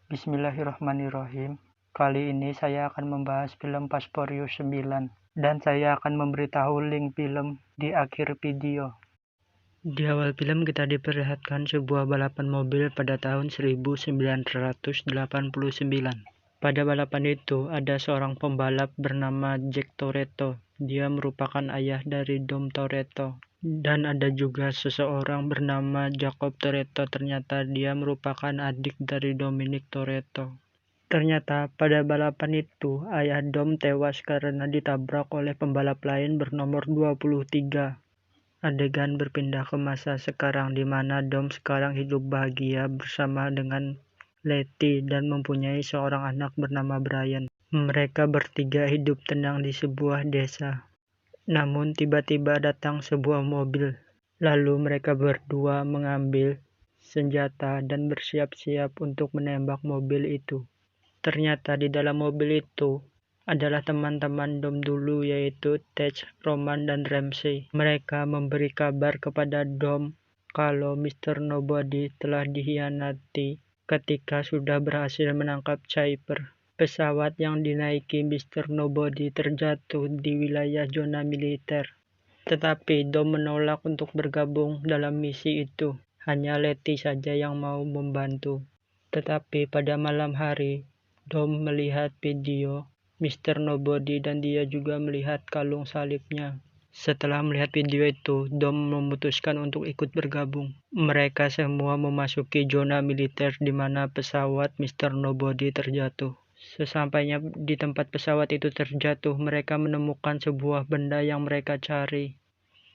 Bismillahirrahmanirrahim. Kali ini saya akan membahas film Fast Furious 9 dan saya akan memberitahu link film di akhir video. Di awal film kita diperlihatkan sebuah balapan mobil pada tahun 1989. Pada balapan itu ada seorang pembalap bernama Jack Toretto. Dia merupakan ayah dari Dom Toretto. Dan ada juga seseorang bernama Jacob Toretto. Ternyata dia merupakan adik dari Dominic Toretto. Ternyata pada balapan itu ayah Dom tewas karena ditabrak oleh pembalap lain bernomor 23. Adegan berpindah ke masa sekarang di mana Dom sekarang hidup bahagia bersama dengan Letty dan mempunyai seorang anak bernama Brian. Mereka bertiga hidup tenang di sebuah desa. Namun tiba-tiba datang sebuah mobil. Lalu mereka berdua mengambil senjata dan bersiap-siap untuk menembak mobil itu. Ternyata di dalam mobil itu adalah teman-teman Dom dulu, yaitu Tej, Roman, dan Ramsey. Mereka memberi kabar kepada Dom kalau Mr. Nobody telah dikhianati ketika sudah berhasil menangkap Chopper. Pesawat yang dinaiki Mr. Nobody terjatuh di wilayah zona militer. Tetapi Dom menolak untuk bergabung dalam misi itu. Hanya Letty saja yang mau membantu. Tetapi pada malam hari, Dom melihat video Mr. Nobody dan dia juga melihat kalung salibnya. Setelah melihat video itu, Dom memutuskan untuk ikut bergabung. Mereka semua memasuki zona militer di mana pesawat Mr. Nobody terjatuh. Sesampainya di tempat pesawat itu terjatuh, mereka menemukan sebuah benda yang mereka cari.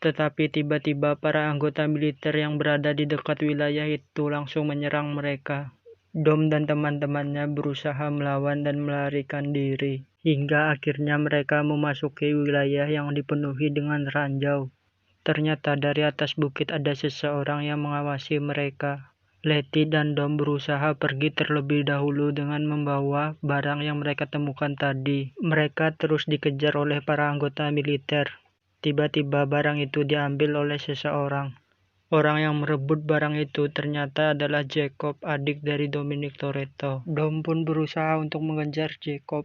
Tetapi tiba-tiba para anggota militer yang berada di dekat wilayah itu langsung menyerang mereka. Dom dan teman-temannya berusaha melawan dan melarikan diri, hingga akhirnya mereka memasuki wilayah yang dipenuhi dengan ranjau. Ternyata dari atas bukit ada seseorang yang mengawasi mereka. Letty dan Dom berusaha pergi terlebih dahulu dengan membawa barang yang mereka temukan tadi. Mereka terus dikejar oleh para anggota militer. Tiba-tiba barang itu diambil oleh seseorang. Orang yang merebut barang itu ternyata adalah Jacob, adik dari Dominic Toretto. Dom pun berusaha untuk mengejar Jacob.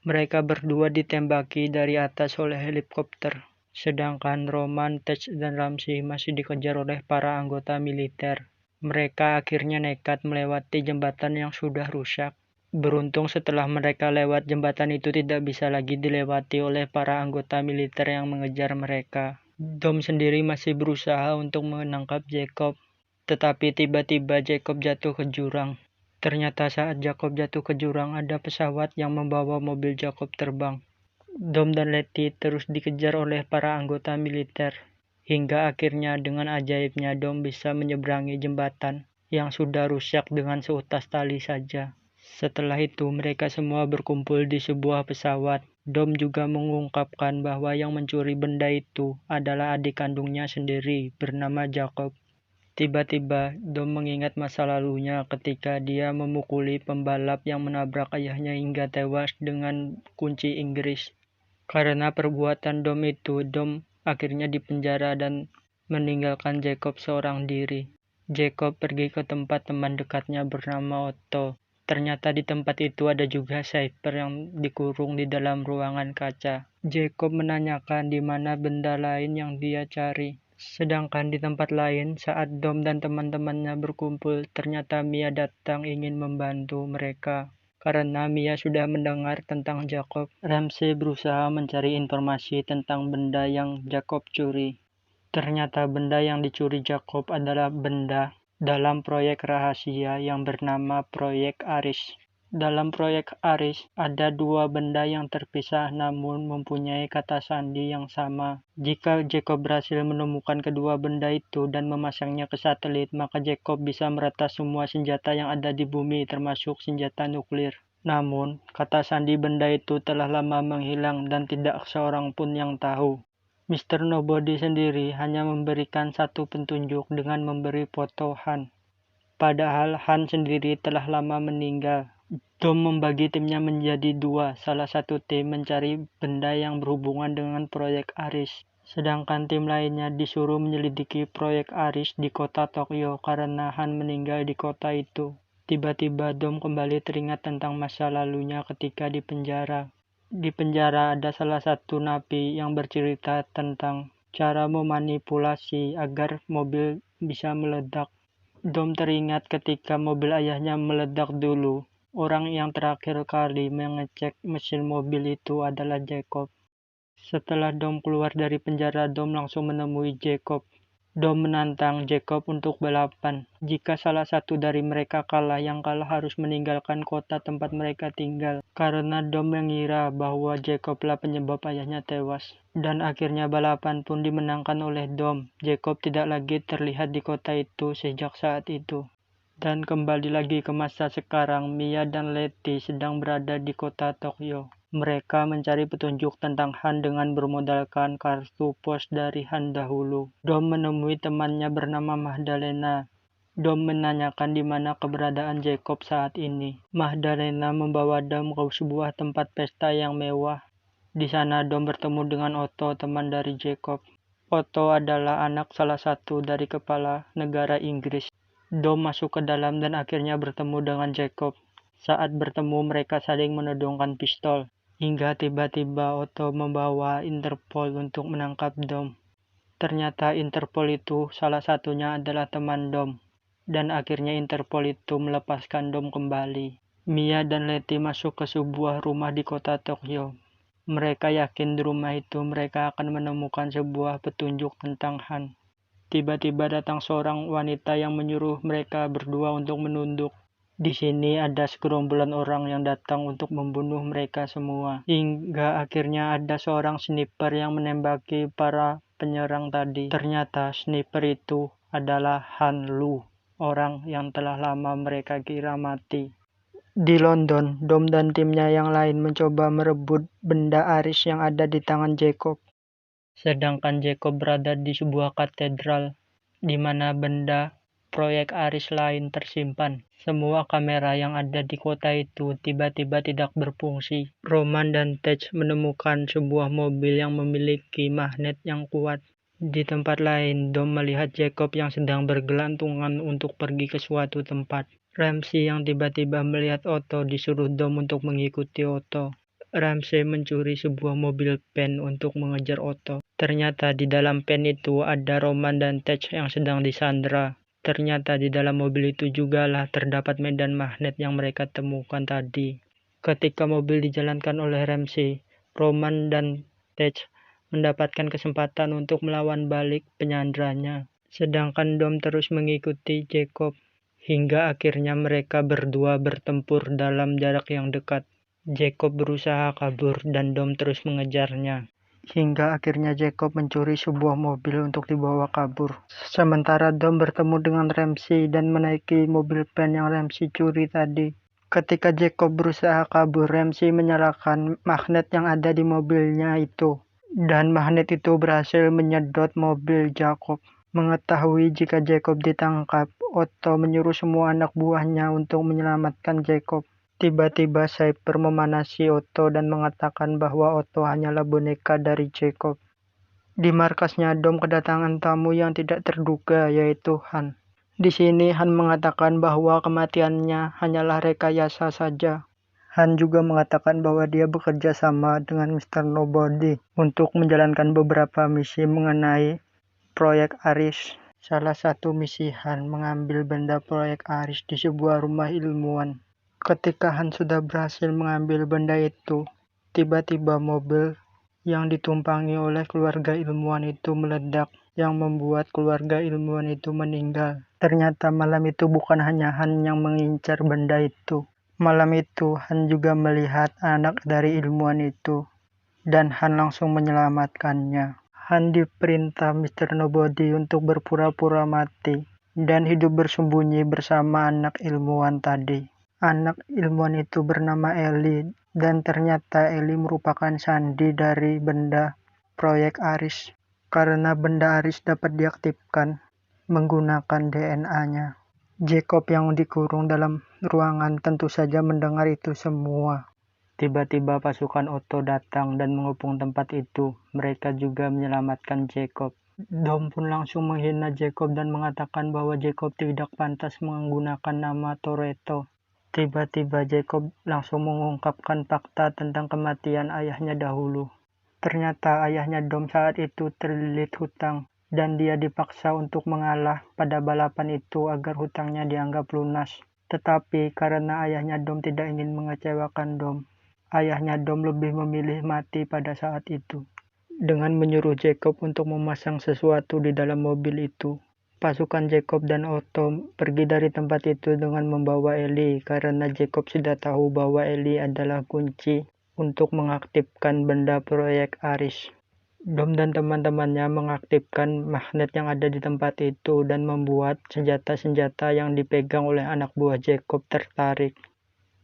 Mereka berdua ditembaki dari atas oleh helikopter. Sedangkan Roman, Tej, dan Ramsey masih dikejar oleh para anggota militer. Mereka akhirnya nekat melewati jembatan yang sudah rusak. Beruntung setelah mereka lewat jembatan itu tidak bisa lagi dilewati oleh para anggota militer yang mengejar mereka. Dom sendiri masih berusaha untuk menangkap Jacob, tetapi tiba-tiba Jacob jatuh ke jurang. Ternyata saat Jacob jatuh ke jurang ada pesawat yang membawa mobil Jacob terbang. Dom dan Letty terus dikejar oleh para anggota militer. Hingga akhirnya dengan ajaibnya Dom bisa menyeberangi jembatan yang sudah rusak dengan seutas tali saja. Setelah itu mereka semua berkumpul di sebuah pesawat. Dom juga mengungkapkan bahwa yang mencuri benda itu adalah adik kandungnya sendiri bernama Jacob. Tiba-tiba Dom mengingat masa lalunya ketika dia memukuli pembalap yang menabrak ayahnya hingga tewas dengan kunci Inggris. Karena perbuatan Dom itu, Dom akhirnya dipenjara dan meninggalkan Jacob seorang diri. Jacob pergi ke tempat teman dekatnya bernama Otto. Ternyata di tempat itu ada juga Cypher yang dikurung di dalam ruangan kaca. Jacob menanyakan di mana benda lain yang dia cari. Sedangkan di tempat lain, saat Dom dan teman-temannya berkumpul, ternyata Mia datang ingin membantu mereka. Karena Mia sudah mendengar tentang Jacob, Ramsey berusaha mencari informasi tentang benda yang Jacob curi. Ternyata benda yang dicuri Jacob adalah benda dalam proyek rahasia yang bernama Proyek Aris. Dalam proyek Aris ada dua benda yang terpisah namun mempunyai kata sandi yang sama. Jika Jacob berhasil menemukan kedua benda itu dan memasangnya ke satelit, maka Jacob bisa meretas semua senjata yang ada di bumi termasuk senjata nuklir. Namun, kata sandi benda itu telah lama menghilang dan tidak seorang pun yang tahu. Mr. Nobody sendiri hanya memberikan satu petunjuk dengan memberi foto Han. Padahal Han sendiri telah lama meninggal. Dom membagi timnya menjadi dua. Salah satu tim mencari benda yang berhubungan dengan proyek Aris. Sedangkan tim lainnya disuruh menyelidiki proyek Aris di kota Tokyo karena Han meninggal di kota itu. Tiba-tiba Dom kembali teringat tentang masa lalunya ketika di penjara. Di penjara ada salah satu napi yang bercerita tentang cara memanipulasi agar mobil bisa meledak. Dom teringat ketika mobil ayahnya meledak dulu. Orang yang terakhir kali mengecek mesin mobil itu adalah Jacob. Setelah Dom keluar dari penjara, Dom langsung menemui Jacob. Dom menantang Jacob untuk balapan. Jika salah satu dari mereka kalah, yang kalah harus meninggalkan kota tempat mereka tinggal. Karena Dom mengira bahwa Jacoblah penyebab ayahnya tewas. Dan akhirnya balapan pun dimenangkan oleh Dom. Jacob tidak lagi terlihat di kota itu sejak saat itu. Dan kembali lagi ke masa sekarang, Mia dan Letty sedang berada di kota Tokyo. Mereka mencari petunjuk tentang Han dengan bermodalkan kartu pos dari Han dahulu. Dom menemui temannya bernama Magdalena. Dom menanyakan di mana keberadaan Jacob saat ini. Magdalena membawa Dom ke sebuah tempat pesta yang mewah. Di sana Dom bertemu dengan Otto, teman dari Jacob. Otto adalah anak salah satu dari kepala negara Inggris. Dom masuk ke dalam dan akhirnya bertemu dengan Jacob. Saat bertemu mereka saling menodongkan pistol. Hingga tiba-tiba Otto membawa Interpol untuk menangkap Dom. Ternyata Interpol itu salah satunya adalah teman Dom. Dan akhirnya Interpol itu melepaskan Dom kembali. Mia dan Letty masuk ke sebuah rumah di kota Tokyo. Mereka yakin di rumah itu mereka akan menemukan sebuah petunjuk tentang Han. Tiba-tiba datang seorang wanita yang menyuruh mereka berdua untuk menunduk. Di sini ada segerombolan orang yang datang untuk membunuh mereka semua. Hingga akhirnya ada seorang sniper yang menembaki para penyerang tadi. Ternyata sniper itu adalah Han Lu, orang yang telah lama mereka kira mati. Di London, Dom dan timnya yang lain mencoba merebut benda aris yang ada di tangan Jacob. Sedangkan Jacob berada di sebuah katedral, di mana benda proyek aris lain tersimpan. Semua kamera yang ada di kota itu tiba-tiba tidak berfungsi. Roman dan Tej menemukan sebuah mobil yang memiliki magnet yang kuat. Di tempat lain, Dom melihat Jacob yang sedang bergelantungan untuk pergi ke suatu tempat. Ramsey yang tiba-tiba melihat Otto disuruh Dom untuk mengikuti Otto. Ramsey mencuri sebuah mobil pen untuk mengejar Otto. Ternyata di dalam pen itu ada Roman dan Tej yang sedang disandra. Ternyata di dalam mobil itu jugalah terdapat medan magnet yang mereka temukan tadi. Ketika mobil dijalankan oleh Ramsey, Roman dan Tej mendapatkan kesempatan untuk melawan balik penyanderanya. Sedangkan Dom terus mengikuti Jacob. Hingga akhirnya mereka berdua bertempur dalam jarak yang dekat. Jacob berusaha kabur dan Dom terus mengejarnya. Hingga akhirnya Jacob mencuri sebuah mobil untuk dibawa kabur. Sementara Dom bertemu dengan Ramsey dan menaiki mobil pen yang Ramsey curi tadi. Ketika Jacob berusaha kabur, Ramsey menyalakan magnet yang ada di mobilnya itu. Dan magnet itu berhasil menyedot mobil Jacob. Mengetahui jika Jacob ditangkap, Otto menyuruh semua anak buahnya untuk menyelamatkan Jacob. Tiba-tiba Cypher memanasi Otto dan mengatakan bahwa Otto hanyalah boneka dari Jacob. Di markasnya Dom kedatangan tamu yang tidak terduga, yaitu Han. Di sini Han mengatakan bahwa kematiannya hanyalah rekayasa saja. Han juga mengatakan bahwa dia bekerja sama dengan Mr. Nobody untuk menjalankan beberapa misi mengenai proyek Aris. Salah satu misi Han mengambil benda proyek Aris di sebuah rumah ilmuwan. Ketika Han sudah berhasil mengambil benda itu, tiba-tiba mobil yang ditumpangi oleh keluarga ilmuwan itu meledak, yang membuat keluarga ilmuwan itu meninggal. Ternyata malam itu bukan hanya Han yang mengincar benda itu. Malam itu Han juga melihat anak dari ilmuwan itu, dan Han langsung menyelamatkannya. Han diperintah Mr. Nobody untuk berpura-pura mati dan hidup bersembunyi bersama anak ilmuwan tadi. Anak ilmuwan itu bernama Ellie, dan ternyata Ellie merupakan sandi dari benda proyek Aris. Karena benda Aris dapat diaktifkan menggunakan DNA-nya. Jacob yang dikurung dalam ruangan tentu saja mendengar itu semua. Tiba-tiba pasukan Otto datang dan mengepung tempat itu. Mereka juga menyelamatkan Jacob. Dom pun langsung menghina Jacob dan mengatakan bahwa Jacob tidak pantas menggunakan nama Toretto. Tiba-tiba Jacob langsung mengungkapkan fakta tentang kematian ayahnya dahulu. Ternyata ayahnya Dom saat itu terlilit hutang dan dia dipaksa untuk mengalah pada balapan itu agar hutangnya dianggap lunas. Tetapi karena ayahnya Dom tidak ingin mengecewakan Dom, ayahnya Dom lebih memilih mati pada saat itu. Dengan menyuruh Jacob untuk memasang sesuatu di dalam mobil itu, pasukan Jacob dan Otto pergi dari tempat itu dengan membawa Ellie karena Jacob sudah tahu bahwa Ellie adalah kunci untuk mengaktifkan benda proyek Aris. Dom dan teman-temannya mengaktifkan magnet yang ada di tempat itu dan membuat senjata-senjata yang dipegang oleh anak buah Jacob tertarik.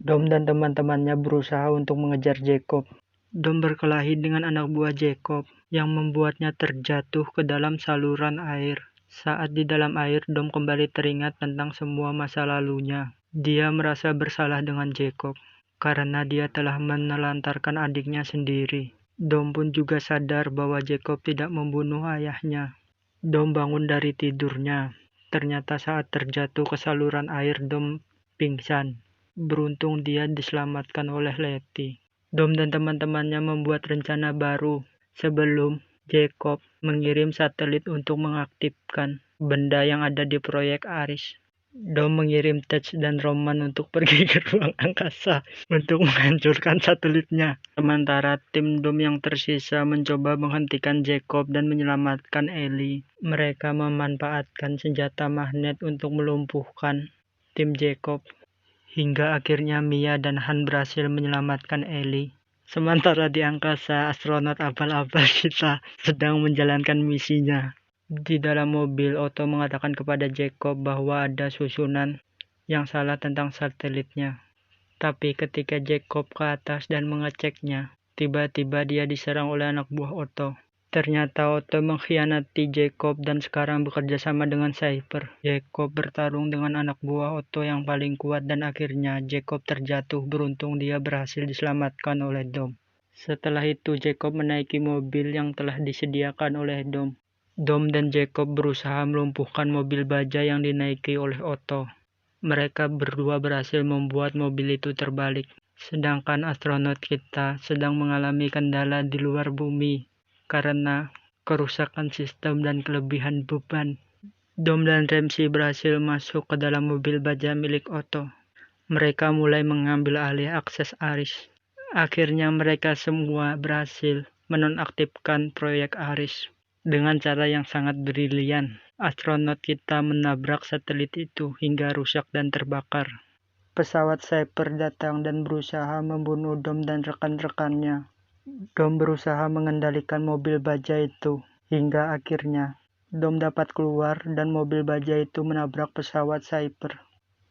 Dom dan teman-temannya berusaha untuk mengejar Jacob. Dom berkelahi dengan anak buah Jacob yang membuatnya terjatuh ke dalam saluran air. Saat di dalam air, Dom kembali teringat tentang semua masa lalunya. Dia merasa bersalah dengan Jacob karena dia telah menelantarkan adiknya sendiri. Dom pun juga sadar bahwa Jacob tidak membunuh ayahnya. Dom bangun dari tidurnya. Ternyata saat terjatuh ke saluran air, Dom pingsan. Beruntung dia diselamatkan oleh Letty. Dom dan teman-temannya membuat rencana baru sebelum Jacob mengirim satelit untuk mengaktifkan benda yang ada di proyek Aris. Dom mengirim Tej dan Roman untuk pergi ke ruang angkasa untuk menghancurkan satelitnya. Sementara tim Dom yang tersisa mencoba menghentikan Jacob dan menyelamatkan Ellie. Mereka memanfaatkan senjata magnet untuk melumpuhkan tim Jacob. Hingga akhirnya Mia dan Han berhasil menyelamatkan Ellie. Sementara di angkasa, astronot abal-abal kita sedang menjalankan misinya. Di dalam mobil, Otto mengatakan kepada Jacob bahwa ada susunan yang salah tentang satelitnya. Tapi ketika Jacob ke atas dan mengeceknya, tiba-tiba dia diserang oleh anak buah Otto. Ternyata Otto mengkhianati Jacob dan sekarang bekerja sama dengan Cypher. Jacob bertarung dengan anak buah Otto yang paling kuat dan akhirnya Jacob terjatuh. Beruntung dia berhasil diselamatkan oleh Dom. Setelah itu Jacob menaiki mobil yang telah disediakan oleh Dom. Dom dan Jacob berusaha melumpuhkan mobil baja yang dinaiki oleh Otto. Mereka berdua berhasil membuat mobil itu terbalik. Sedangkan astronot kita sedang mengalami kendala di luar bumi karena kerusakan sistem dan kelebihan beban. Dom dan Ramsey berhasil masuk ke dalam mobil baja milik Otto. Mereka mulai mengambil alih akses Aris. Akhirnya mereka semua berhasil menonaktifkan proyek Aris. Dengan cara yang sangat brilian, astronot kita menabrak satelit itu hingga rusak dan terbakar. Pesawat Cypher datang dan berusaha membunuh Dom dan rekan-rekannya. Dom berusaha mengendalikan mobil baja itu, hingga akhirnya Dom dapat keluar dan mobil baja itu menabrak pesawat Cypher.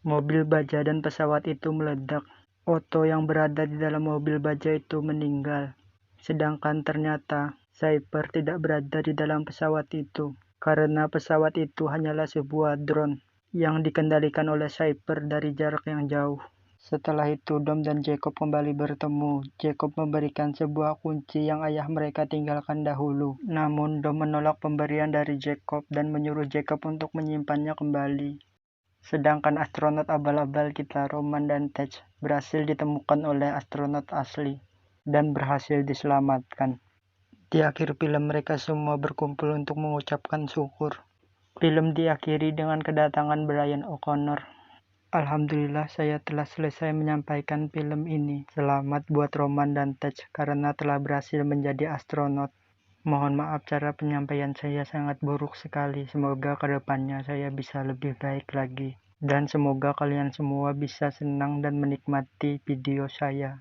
Mobil baja dan pesawat itu meledak. Otto yang berada di dalam mobil baja itu meninggal. Sedangkan ternyata Cypher tidak berada di dalam pesawat itu, karena pesawat itu hanyalah sebuah drone yang dikendalikan oleh Cypher dari jarak yang jauh. Setelah itu, Dom dan Jacob kembali bertemu. Jacob memberikan sebuah kunci yang ayah mereka tinggalkan dahulu. Namun, Dom menolak pemberian dari Jacob dan menyuruh Jacob untuk menyimpannya kembali. Sedangkan astronot abal-abal kita, Roman dan Tej, berhasil ditemukan oleh astronot asli dan berhasil diselamatkan. Di akhir film mereka semua berkumpul untuk mengucapkan syukur. Film diakhiri dengan kedatangan Brian O'Connor. Alhamdulillah saya telah selesai menyampaikan film ini. Selamat buat Roman dan Tej karena telah berhasil menjadi astronot. Mohon maaf cara penyampaian saya sangat buruk sekali. Semoga kedepannya saya bisa lebih baik lagi. Dan semoga kalian semua bisa senang dan menikmati video saya.